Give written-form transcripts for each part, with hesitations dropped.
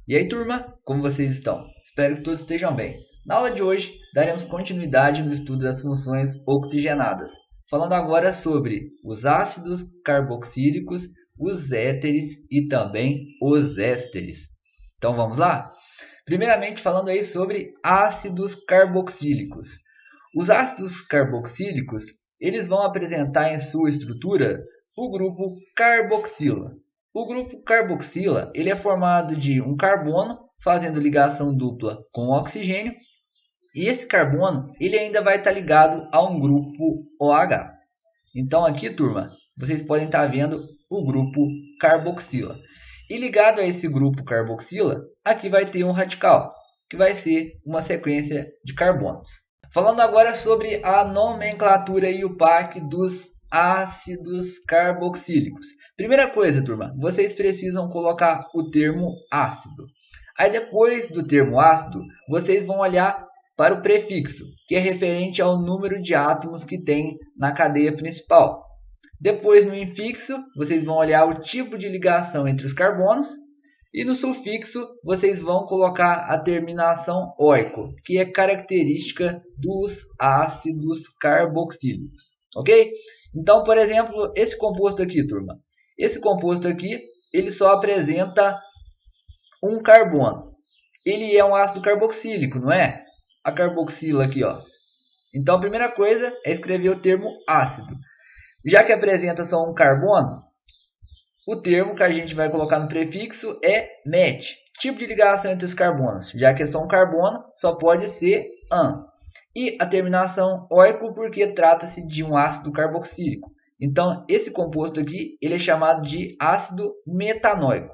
E aí, turma, como vocês estão? Espero que todos estejam bem. Na aula de hoje, daremos continuidade no estudo das funções oxigenadas, falando agora sobre os ácidos carboxílicos, os éteres e também os ésteres. Então vamos lá? Primeiramente, falando aí sobre ácidos carboxílicos. Os ácidos carboxílicos, eles vão apresentar em sua estrutura o grupo carboxila. O grupo carboxila, ele é formado de um carbono fazendo ligação dupla com oxigênio, e esse carbono, ele ainda vai estar ligado a um grupo OH. Então aqui, turma, vocês podem estar vendo o grupo carboxila. E ligado a esse grupo carboxila, aqui vai ter um radical, que vai ser uma sequência de carbonos. Falando agora sobre a nomenclatura e o PAC dos ácidos carboxílicos. Primeira coisa, turma, vocês precisam colocar o termo ácido. Aí depois do termo ácido, vocês vão olhar para o prefixo, que é referente ao número de átomos que tem na cadeia principal. Depois, no infixo, vocês vão olhar o tipo de ligação entre os carbonos. E no sufixo, vocês vão colocar a terminação oico, que é característica dos ácidos carboxílicos. Ok? Então, por exemplo, esse composto aqui, turma. Esse composto aqui, ele só apresenta um carbono. Ele é um ácido carboxílico, não é? A carboxila aqui, ó. Então, a primeira coisa é escrever o termo ácido. Já que apresenta só um carbono, o termo que a gente vai colocar no prefixo é met. Tipo de ligação entre os carbonos. Já que é só um carbono, só pode ser an. E a terminação oico porque trata-se de um ácido carboxílico. Então, esse composto aqui, ele é chamado de ácido metanoico.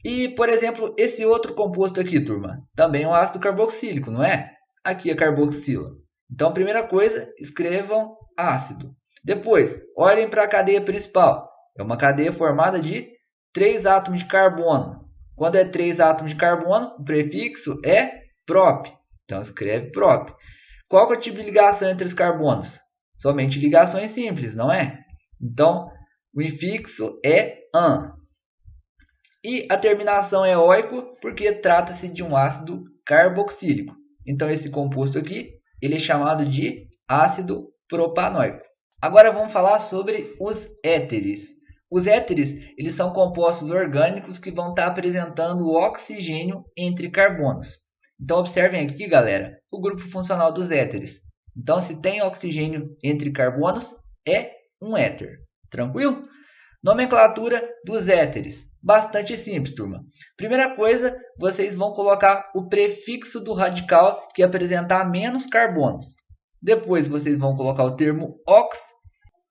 E, por exemplo, esse outro composto aqui, turma, também é um ácido carboxílico, não é? Aqui é carboxila. Então, primeira coisa, escrevam ácido. Depois, olhem para a cadeia principal. É uma cadeia formada de 3 átomos de carbono. Quando é 3 átomos de carbono, o prefixo é prop. Então, escreve prop. Qual é o tipo de ligação entre os carbonos? Somente ligações simples, não é? Então, o infixo é an. E a terminação é oico porque trata-se de um ácido carboxílico. Então, esse composto aqui, ele é chamado de ácido propanoico. Agora vamos falar sobre os éteres. Os éteres, eles são compostos orgânicos que vão estar apresentando o oxigênio entre carbonos. Então, observem aqui, galera, o grupo funcional dos éteres. Então, se tem oxigênio entre carbonos, é um éter. Tranquilo? Nomenclatura dos éteres. Bastante simples, turma. Primeira coisa, vocês vão colocar o prefixo do radical que apresentar menos carbonos. Depois, vocês vão colocar o termo ox.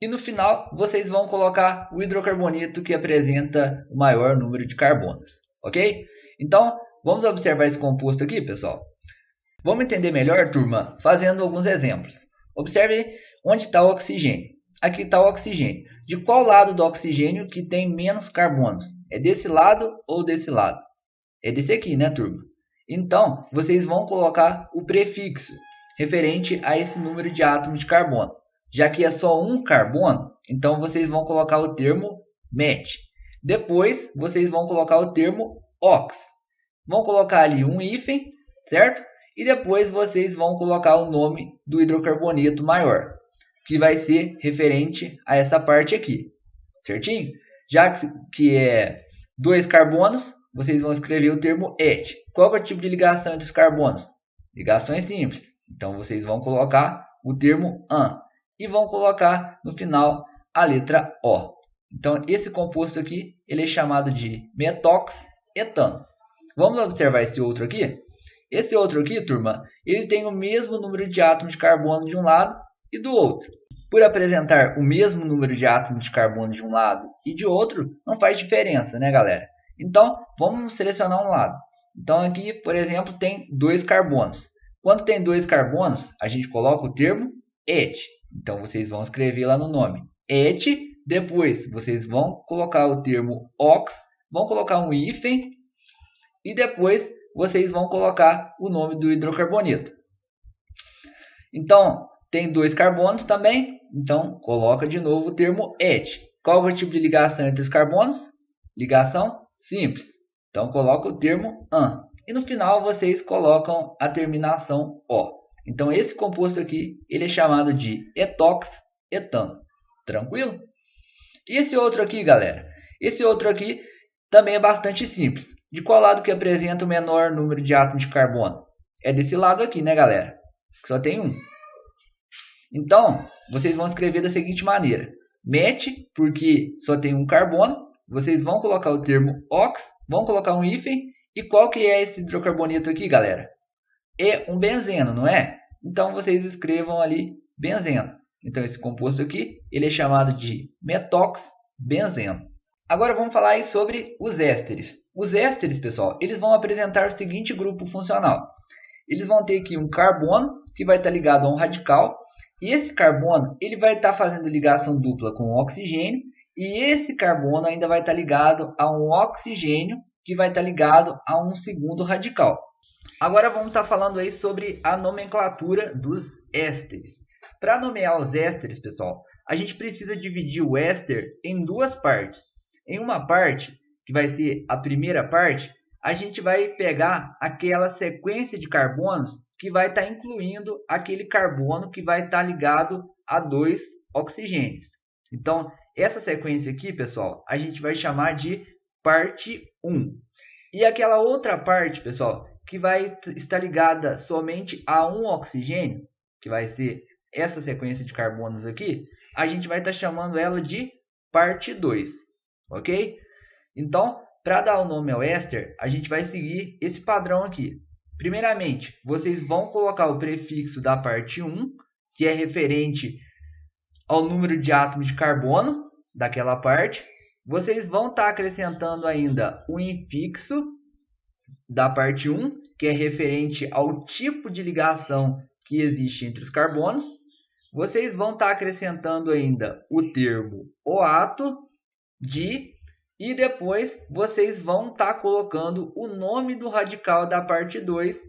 E no final, vocês vão colocar o hidrocarboneto que apresenta o maior número de carbonos. Ok? Então, vamos observar esse composto aqui, pessoal. Vamos entender melhor, turma, fazendo alguns exemplos. Observe onde está o oxigênio. Aqui está o oxigênio. De qual lado do oxigênio que tem menos carbonos? É desse lado ou desse lado? É desse aqui, né, turma? Então, vocês vão colocar o prefixo referente a esse número de átomos de carbono. Já que é só um carbono, então vocês vão colocar o termo met. Depois, vocês vão colocar o termo ox. Vão colocar ali um hífen, certo? E depois vocês vão colocar o nome do hidrocarboneto maior, que vai ser referente a essa parte aqui, certinho? Já que é 2 carbonos, vocês vão escrever o termo et. Qual é o tipo de ligação entre os carbonos? Ligações simples. Então, vocês vão colocar o termo an. E vão colocar no final a letra O. Então, esse composto aqui, ele é chamado de metoxetano. Vamos observar esse outro aqui? Esse outro aqui, turma, ele tem o mesmo número de átomos de carbono de um lado e do outro. Por apresentar o mesmo número de átomos de carbono de um lado e de outro, não faz diferença, né, galera? Então, vamos selecionar um lado. Então, aqui, por exemplo, tem 2 carbonos. Quando tem 2 carbonos, a gente coloca o termo et. Então, vocês vão escrever lá no nome et. Depois, vocês vão colocar o termo ox. Vão colocar um hífen. E depois, vocês vão colocar o nome do hidrocarboneto. Então, tem 2 carbonos também. Então, coloca de novo o termo et. Qual é o tipo de ligação entre os carbonos? Ligação simples. Então coloca o termo an. E no final vocês colocam a terminação O. Então esse composto aqui, ele é chamado de etox-etano. Tranquilo? E esse outro aqui, galera? Esse outro aqui também é bastante simples. De qual lado que apresenta o menor número de átomos de carbono? É desse lado aqui, né, galera? Que só tem um. Então, vocês vão escrever da seguinte maneira. Met, porque só tem um carbono. Vocês vão colocar o termo ox, vão colocar um hífen. E qual que é esse hidrocarboneto aqui, galera? É um benzeno, não é? Então, vocês escrevam ali benzeno. Então, esse composto aqui, ele é chamado de metox-benzeno. Agora, vamos falar aí sobre os ésteres. Os ésteres, pessoal, eles vão apresentar o seguinte grupo funcional. Eles vão ter aqui um carbono, que vai estar ligado a um radical. E esse carbono, ele vai estar fazendo ligação dupla com o oxigênio. E esse carbono ainda vai estar ligado a um oxigênio, que vai estar ligado a um segundo radical. Agora vamos estar falando aí sobre a nomenclatura dos ésteres. Para nomear os ésteres, pessoal, a gente precisa dividir o éster em duas partes. Em uma parte, que vai ser a primeira parte, a gente vai pegar aquela sequência de carbonos que vai estar incluindo aquele carbono que vai estar ligado a dois oxigênios. Então, essa sequência aqui, pessoal, a gente vai chamar de parte 1. E aquela outra parte, pessoal, que vai estar ligada somente a um oxigênio, que vai ser essa sequência de carbonos aqui, a gente vai estar chamando ela de parte 2, ok? Então, para dar o nome ao éster, a gente vai seguir esse padrão aqui. Primeiramente, vocês vão colocar o prefixo da parte 1, que é referente ao número de átomos de carbono daquela parte. Vocês vão estar acrescentando ainda o infixo da parte 1, que é referente ao tipo de ligação que existe entre os carbonos. Vocês vão estar acrescentando ainda o termo oato, e depois vocês vão estar colocando o nome do radical da parte 2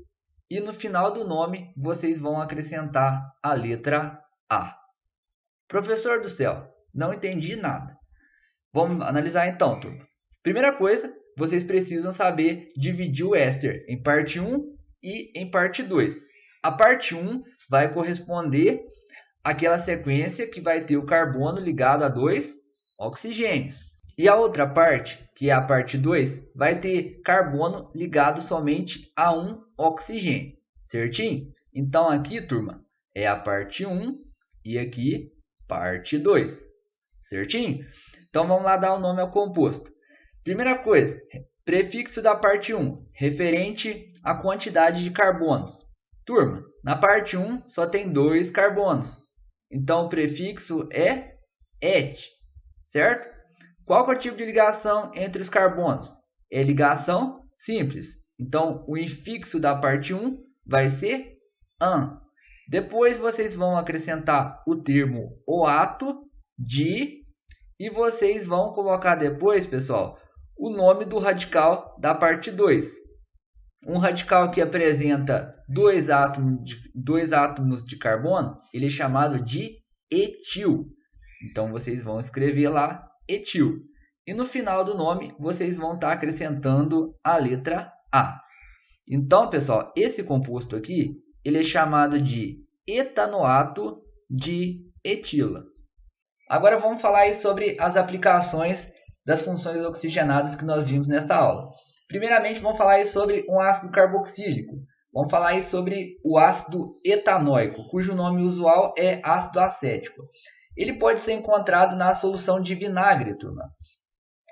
e no final do nome vocês vão acrescentar a letra A. Professor do céu, não entendi nada. Vamos analisar então, turma. Primeira coisa, vocês precisam saber dividir o éster em parte 1 e em parte 2. A parte 1 vai corresponder àquela sequência que vai ter o carbono ligado a dois oxigênios. E a outra parte, que é a parte 2, vai ter carbono ligado somente a um oxigênio. Certinho? Então aqui, turma, é a parte 1 e aqui parte 2. Certinho? Então vamos lá dar o nome ao composto. Primeira coisa, prefixo da parte 1, referente à quantidade de carbonos. Turma, na parte 1 só tem 2 carbonos. Então o prefixo é et, certo? Qual é o tipo de ligação entre os carbonos? É ligação simples. Então o infixo da parte 1 vai ser an. Depois vocês vão acrescentar o termo oato, e vocês vão colocar depois, pessoal, o nome do radical da parte 2. Um radical que apresenta dois átomos de carbono, ele é chamado de etil. Então vocês vão escrever lá etil. E no final do nome, vocês vão estar acrescentando a letra A. Então, pessoal, esse composto aqui, ele é chamado de etanoato de etila. Agora vamos falar aí sobre as aplicações das funções oxigenadas que nós vimos nesta aula. Primeiramente, vamos falar aí sobre um ácido carboxílico. Vamos falar aí sobre o ácido etanóico, cujo nome usual é ácido acético. Ele pode ser encontrado na solução de vinagre, turma.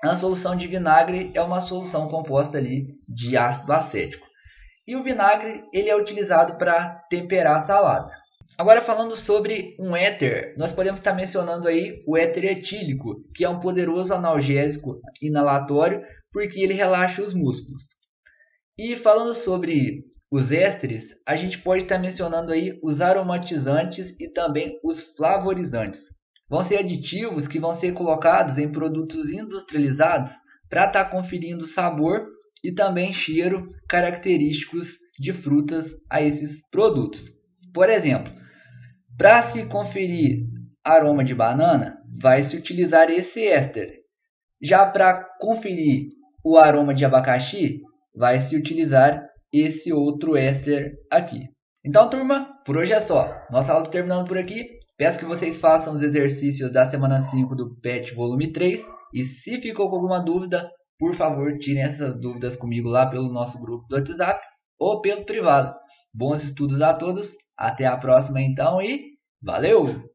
A solução de vinagre é uma solução composta ali de ácido acético. E o vinagre ele é utilizado para temperar a salada. Agora falando sobre um éter, nós podemos estar mencionando aí o éter etílico, que é um poderoso analgésico inalatório, porque ele relaxa os músculos. E falando sobre os ésteres, a gente pode estar mencionando aí os aromatizantes e também os flavorizantes. Vão ser aditivos que vão ser colocados em produtos industrializados para estar conferindo sabor e também cheiro característicos de frutas a esses produtos. Por exemplo, para se conferir aroma de banana, vai se utilizar esse éster. Já para conferir o aroma de abacaxi, vai se utilizar esse outro éster aqui. Então, turma, por hoje é só. Nossa aula terminando por aqui. Peço que vocês façam os exercícios da semana 5 do PET volume 3. E se ficou com alguma dúvida, por favor, tirem essas dúvidas comigo lá pelo nosso grupo do WhatsApp ou pelo privado. Bons estudos a todos. Até a próxima então e valeu!